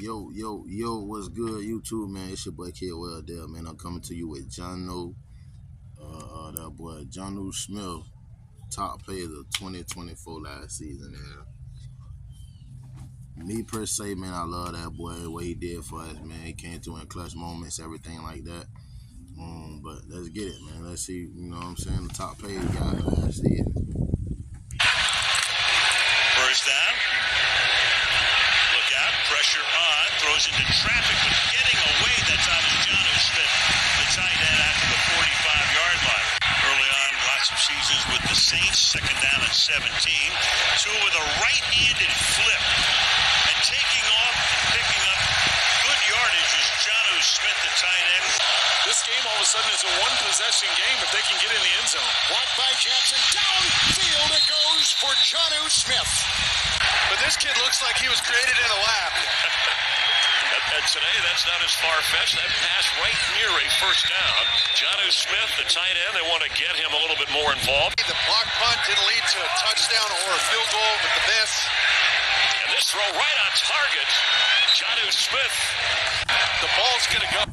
Yo, what's good, YouTube, man? It's your boy KOL Devv, man. I'm coming to you with Jonnu, that boy Jonnu Smith, top player of 2024 last season. And me per se, man, I love that boy, what he did for us, man. He came through in clutch moments, everything like that. But let's get it, man. Let's see, you know what I'm saying, the top player he got last season. First down. Look out, pressure on, throws into traffic, but getting away that time is Jonnu Smith, the tight end after the 45-yard line. Early on, lots of seasons with the Saints, second down at 17. Two with a right-handed flip. And taking off, picking up good yardage is Jonnu Smith, the tight end. This game all of a sudden is a one-possession game if they can get in the end zone. Blocked by Jackson. Downfield it goes for Jonnu Smith. But this kid looks like he was created in a lab. And today, that's not as far-fetched. That pass right near a first down. Jonnu Smith, the tight end, they want to get him a little bit more involved. The block punt didn't lead to a touchdown or a field goal with the miss. And this throw right on target. Jonnu Smith. The ball's going to go.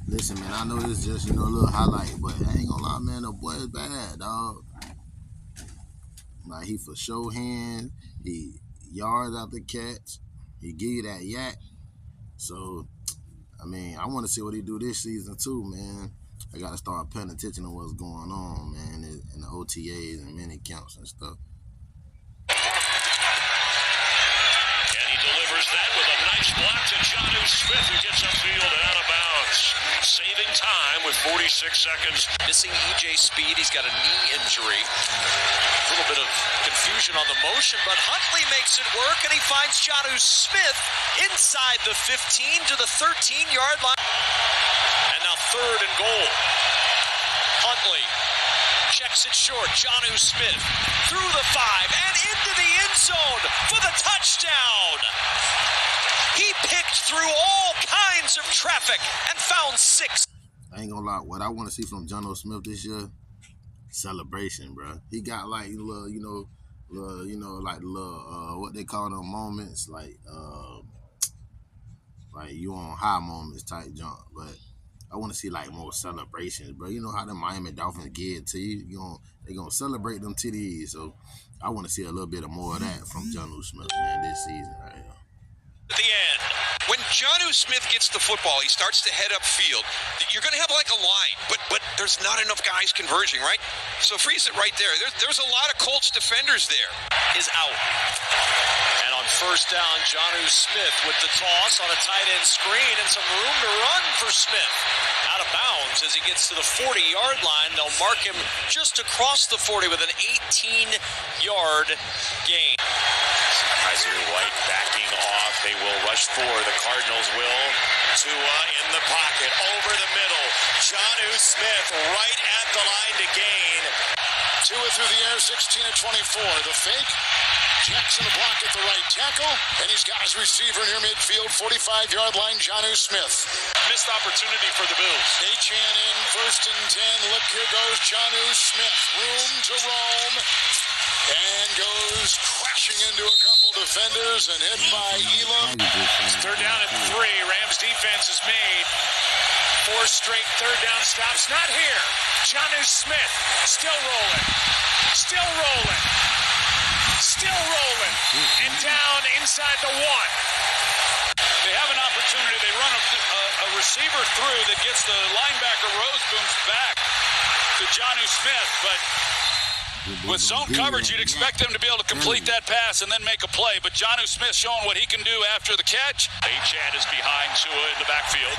Listen, man, I know this is just, a little highlight, but I ain't gonna lie, man, the boy is bad, dog. Like, he for show hands, he yards out the catch, he give you that yak. So, I mean, I want to see what he do this season, too, man. I got to start paying attention to what's going on, man, in the OTAs and mini camps and stuff. And he delivers that with a nice block to Jonnu Smith, who gets upfield and out of bounds. Saving time with 46 seconds. Missing EJ Speed. He's got a knee injury. A little bit of confusion on the motion, but Huntley makes it work, and he finds Jonnu Smith inside the 15 to the 13-yard line. And now third and goal. Huntley checks it short. Jonnu Smith through the 5 and into the end zone for the touchdown. He picked through all kinds of traffic and found 6. I ain't gonna lie, what I want to see from Jonnu Smith this year, celebration, bro. He got like little, like little, what they call them moments, like you on high moments type jump. But I want to see like more celebrations, bro. You know how the Miami Dolphins get to you. They gonna celebrate them TDs. So I want to see a little bit of more of that from Jonnu Smith, man, this season right here. At the end, when Jonnu Smith gets the football, he starts to head upfield. You're going to have like a line, but there's not enough guys converging, right? So freeze it right there. There's a lot of Colts defenders there. Is out. And on first down, Jonnu Smith with the toss on a tight end screen and some room to run for Smith. Out of bounds as he gets to the 40-yard line. They'll mark him just across the 40 with an 18-yard gain. Kaiser White backing off. They will rush for. The Cardinals will. Tua in the pocket, over the middle. Jonnu Smith right at the line to gain. Tua through the air, 16 of 24. The fake. Jackson a block at the right tackle. And he's got his receiver near midfield, 45-yard line, Jonnu Smith. Missed opportunity for the Bills. Achan in, first and 10. Look, here goes Jonnu Smith. Room to roam. And goes crashing into a couple defenders and hit by Elam. Third down at 3. Rams defense is made. 4 straight third down stops. Not here. Jonnu Smith still rolling. Still rolling. Still rolling. And down inside the 1. They have an opportunity. They run a receiver through that gets the linebacker Roseboom's back to Jonnu Smith, but with zone coverage, you'd expect them to be able to complete that pass and then make a play. But Jonnu Smith showing what he can do after the catch. Achan is behind Tua in the backfield.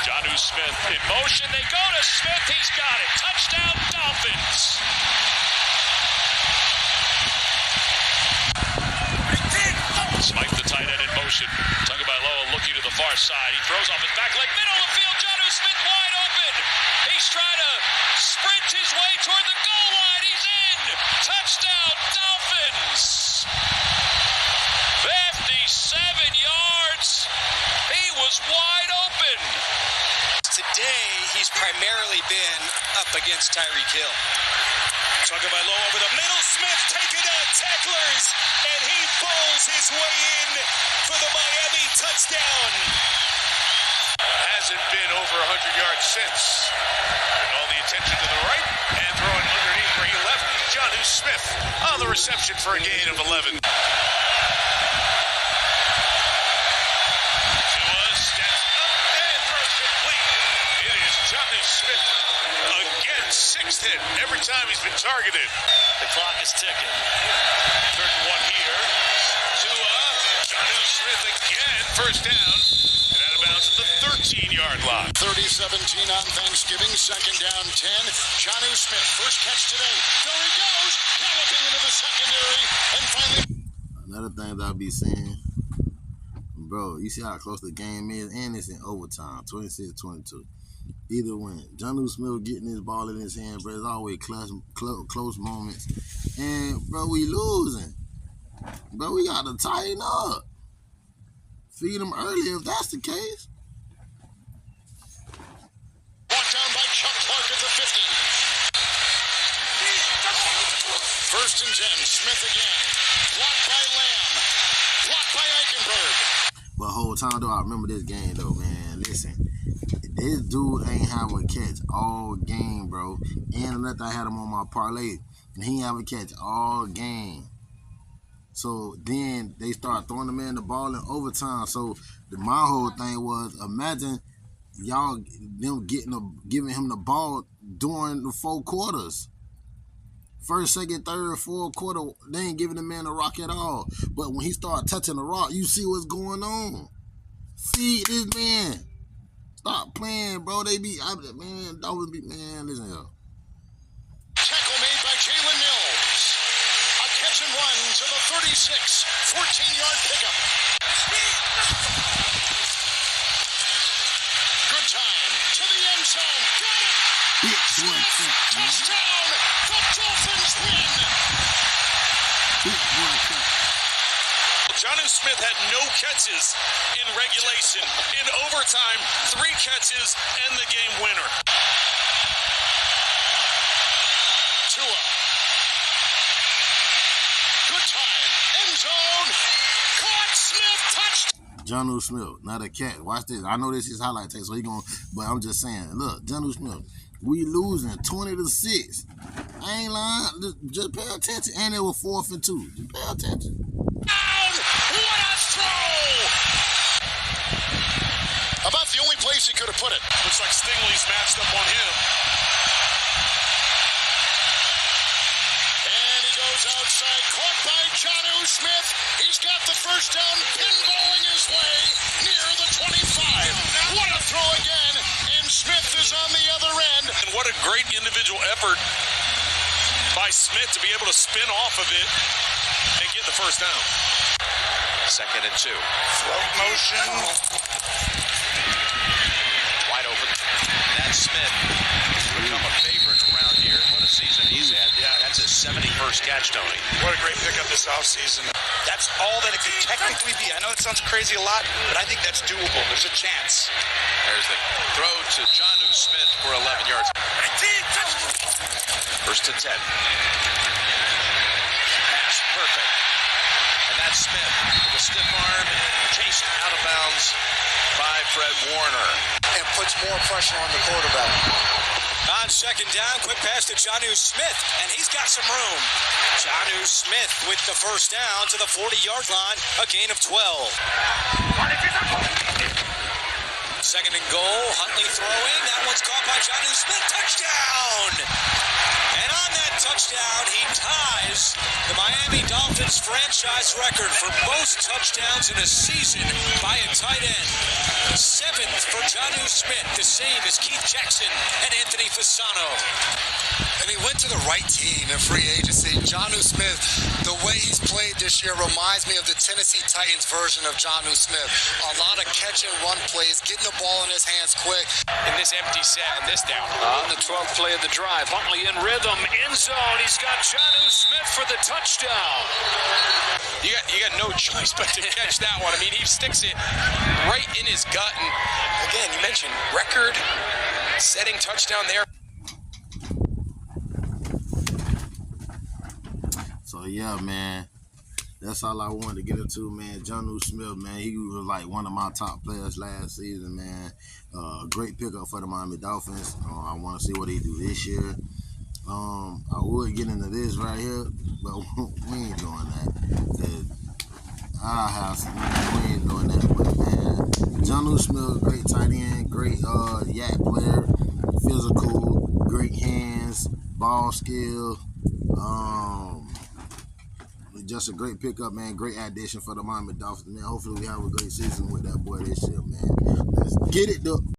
Jonnu Smith in motion. They go to Smith. He's got it. Touchdown, Dolphins. Smith, the tight end in motion. Tagovailoa looking to the far side. He throws off his back leg. Middle of the field. Jonnu Smith wide open. He's trying to sprint his way toward the goal line. He's in. Touchdown, Dolphins. 57 yards. He was wide open. Today, he's primarily been up against Tyreek Hill. Tagovailoa over the middle. Smith taking out tacklers, and he bowls his way in for the Miami touchdown. Hasn't been over 100 yards since. And all the attention to the right, and throwing underneath where he left. Jonnu Smith on the reception for a gain of 11. Jonnu Smith, again, 6th hit every time he's been targeted. The clock is ticking. 3rd and 1 here. Jonnu Smith again, first down. And out of bounds at the 13-yard line. 30-17 on Thanksgiving, 2nd down 10. Jonnu Smith, first catch today. There he goes, galloping into the secondary. And finally... Another thing that I'll be saying, bro, you see how close the game is, and it's in overtime, 26-22. Either win. Jonnu Smith getting his ball in his hand, bro. It's always close moments. And, bro, we losing. Bro, we got to tighten up. Feed them early if that's the case. Brought down by Chuck Clark at the 50. 1st and 10. Smith again. Blocked by Lamb. Blocked by Eichenberg. But whole time, though, I remember this game, though, man. Listen. This dude ain't have a catch all game, bro. And another thing, I had him on my parlay, and he ain't have a catch all game. So then they start throwing the man the ball in overtime. So my whole thing was, imagine y'all them giving him the ball during the 4 quarters. 1st, 2nd, 3rd, 4th quarter, they ain't giving the man the rock at all. But when he start touching the rock, you see what's going on. Feed this man. Stop playing, bro. They be, man, Dolphins be, man, listen here. Tackle made by Jalen Mills. A catch and run to the 36. 14-yard pickup. Good time to the end zone. Got it. Smith, touchdown. The Dolphins win. Jonnu Smith had no catches in regulation. In overtime, 3 catches and the game winner. Tua. Good time. End zone. Caught. Smith touched. Jonnu Smith, not a cat. Watch this. I know this is highlight tape, so he going, but I'm just saying, look, Jonnu Smith, we losing 20-6. I ain't lying. Just pay attention. And it was 4th and 2. Just pay attention. What a throw! About the only place he could have put it. Looks like Stingley's matched up on him. And he goes outside, caught by Jonnu Smith. He's got the first down, pinballing his way near the 25. What a throw again, and Smith is on the other end. And what a great individual effort by Smith to be able to spin off of it and get the first down. 2nd and 2. Float motion. Wide open. That's Smith. Become a favorite around here. What a season he's had. Yeah, that's his 71st catch, Tony. What a great pickup this offseason. That's all that it could technically be. I know it sounds crazy a lot, but I think that's doable. There's a chance. There's the throw to Jonnu Smith for 11 yards. 1st and 10. Pass perfect. And that's Smith with a stiff arm and chased out of bounds by Fred Warner. And puts more pressure on the quarterback. On 2nd down, quick pass to Jonnu Smith, and he's got some room. Jonnu Smith with the first down to the 40-yard line, a gain of 12. 2nd and goal, Huntley throwing. That one's caught by Jonnu Smith. Touchdown! And on that touchdown, he ties the Miami Dolphins franchise record for most touchdowns in a season by a tight end. 7th for Jonnu Smith, the same as Keith Jackson and Anthony Fasano. And he went to the right team in free agency. Jonnu Smith, the way he's played this year reminds me of the Tennessee Titans version of Jonnu Smith. A lot of catch and run plays, getting the ball in his hands quick. In this empty set and this down. On the 12th play of the drive, Huntley in rhythm, end zone. He's got Jonnu Smith for the touchdown. You got no choice but to catch that one. I mean, he sticks it right in his gut. And again, you mentioned record-setting touchdown there. So yeah, man. That's all I wanted to get into, man. Jonnu Smith, man, he was like one of my top players last season, man. Great pickup for the Miami Dolphins. I want to see what he do this year. I would get into this right here, but we ain't doing that. Our house, we ain't doing that. But man, Jonnu Smith, great tight end, great yak player, physical, great hands, ball skill. Just a great pickup, man. Great addition for the Miami Dolphins, man. Hopefully we have a great season with that boy this year, man. Let's get it, though.